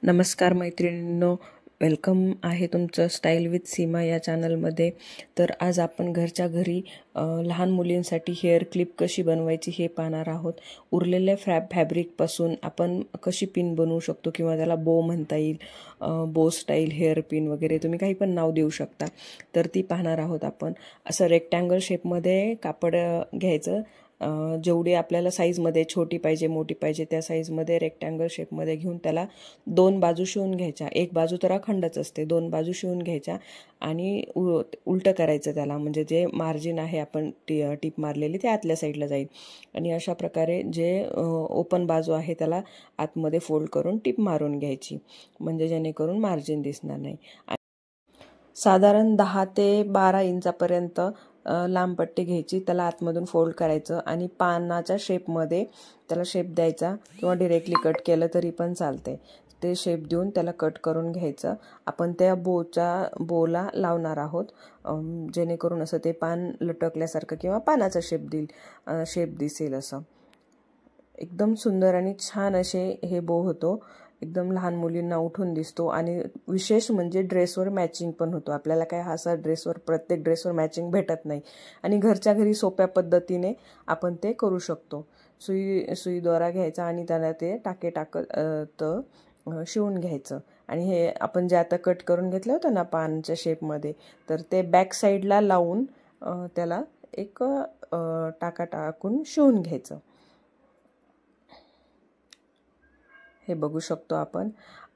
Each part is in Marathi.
नमस्कार मैत्रिणींनो, वेलकम आहे तुमचं स्टाईल विथ सीमा या चॅनलमध्ये. तर आज आपण घरच्या घरी लहान मुलींसाठी हेअर क्लिप कशी बनवायची हे पाहणार आहोत. उरलेल्या फॅब्रिकपासून आपण कशी पिन बनवू शकतो किंवा त्याला बो म्हणता येईल, बो स्टाईल हेअर पिन वगैरे तुम्ही काही पण नाव देऊ शकता. तर ती पाहणार आहोत आपण. असं रेक्टँगल शेपमध्ये कापड घ्यायचं. जेवढी आपल्याला साईजमध्ये छोटी पाहिजे मोठी पाहिजे त्या साईजमध्ये रेक्टँगल शेपमध्ये घेऊन त्याला दोन बाजू शिवून घ्यायच्या. एक बाजू तर अखंडच असते, दोन बाजू शिवून घ्यायच्या आणि उलटं करायचं त्याला, म्हणजे जे मार्जिन आहे आपण टीप मारलेली ते आतल्या साईडला जाईल. आणि अशा प्रकारे जे ओपन बाजू आहे त्याला आतमध्ये फोल्ड करून टीप मारून घ्यायची, म्हणजे जेणेकरून मार्जिन दिसणार नाही. साधारण 10 ते 12 इंचापर्यंत लांब पट्टी घ्यायची, त्याला आतमधून फोल्ड करायचं आणि पानाच्या शेपमध्ये त्याला शेप द्यायचा किंवा डिरेक्टली कट केलं तरी पण चालते. ते शेप देऊन त्याला कट करून घ्यायचं. आपण त्या बोला लावणार आहोत, जेणेकरून असं ते पान लटकल्यासारखं किंवा पानाचा शेप दिसेल. असं एकदम सुंदर आणि छान असे हे बो होतो. एकदम लहान मुलींना उठून दिसतो आणि विशेष म्हणजे ड्रेसवर मॅचिंग पण होतो. आपल्याला काय हा असा प्रत्येक ड्रेसवर मॅचिंग भेटत नाही आणि घरच्या घरी सोप्या पद्धतीने आपण ते करू शकतो. सुई दोरा घ्यायचा आणि त्याला ते टाके टाकत शिवून घ्यायचं. आणि हे आपण जे आता कट करून घेतलं होतं ना पानच्या शेपमध्ये, तर ते बॅक साईडला लावून त्याला एक टाका टाकून शिवून घ्यायचं. हे बघू शकतो आपण.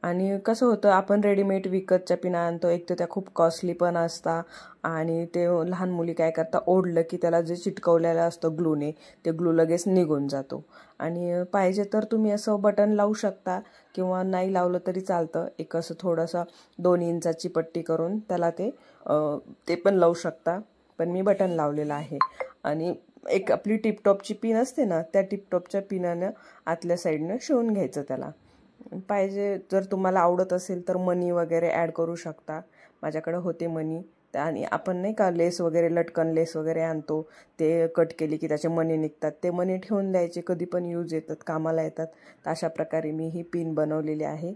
आणि कसं होतं, आपण रेडीमेड विकतच्या पिना आणतो, एक तर त्या खूप कॉस्टली पण असतात आणि ते लहान मुली काय करतात, ओढलं की त्याला जे चिटकवलेलं असतं ग्लूने, ते ग्लू लगेच निघून जातो. आणि पाहिजे तर तुम्ही असं बटन लावू शकता किंवा नाही लावलं तरी चालतं. एक असं थोडंसं 2 इंचाची पट्टी करून त्याला ते पण लावू शकता, पण मी बटन लावलेलं आहे. आणि एक आपली टिपटॉपची पिन असते ना, त्या टिपटॉपच्या पिनानं आतल्या साईडनं शिवून घ्यायचं त्याला. पाहिजे जर तुम्हाला आवडत असेल तर मनी वगैरे ॲड करू शकता. माझ्याकडे होते मनी, आणि आपण नाही का लेस वगैरे, लटकन लेस वगैरे आणतो, ते कट केली की त्याचे मणी निघतात, ते मणी ठेवून द्यायचे, कधी पण यूज येतात, कामाला येतात. तर अशा प्रकारे मी ही पिन बनवलेली आहे.